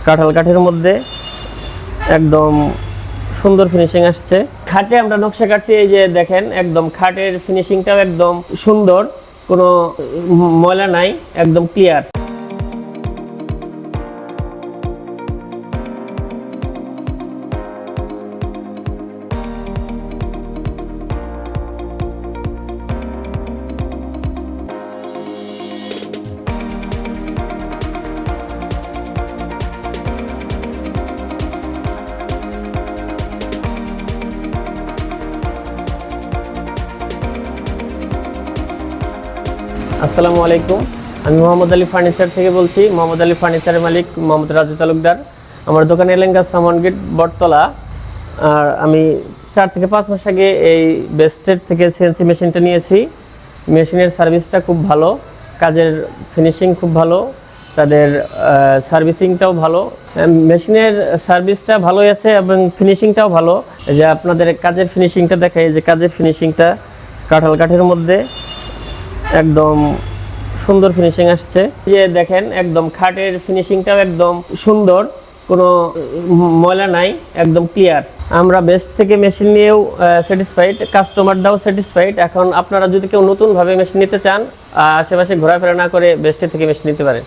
কাঁঠাল কাঠের মধ্যে একদম সুন্দর ফিনিশিং আসছে। খাটে আমরা নকশা কাটছি, এই যে দেখেন একদম খাটের ফিনিশিংটাও একদম সুন্দর, কোনো ময়লা নাই, একদম ক্লিয়ার। আসসালামু আলাইকুম, আমি মোহাম্মদ আলী ফার্নিচার থেকে বলছি। মোহাম্মদ আলী ফার্নিচারের মালিক মোহাম্মদ রাজু তালুকদার। আমার দোকান এলেঙ্গা সামন গেট বটতলা। আর আমি 4 থেকে 5 মাস আগে এই বেস্টেড থেকে সিএনসি মেশিনটা নিয়েছি। মেশিনের সার্ভিসটা খুব ভালো, কাজের ফিনিশিং খুব ভালো, তাদের সার্ভিসিংটাও ভালো। মেশিনের সার্ভিসটা ভালোই আছে এবং ফিনিশিংটাও ভালো। এই যে আপনাদের কাজের ফিনিশিংটা দেখাই, যে কাজের ফিনিশিংটা কাঁঠাল কাঠের মধ্যে একদম সুন্দর ফিনিশিং আসছে। যে দেখেন একদম খাটের ফিনিশিংটাও একদম সুন্দর, কোনো ময়লা নাই, একদম ক্লিয়ার। আমরা বেস্ট থেকে মেশিন নিয়েও স্যাটিসফাইড, কাস্টমাররাও স্যাটিসফাইড। এখন আপনারা যদি কেউ নতুনভাবে মেশিন নিতে চান, আশেপাশে ঘোরাফেরা না করে বেস্ট থেকে মেশিন নিতে পারেন।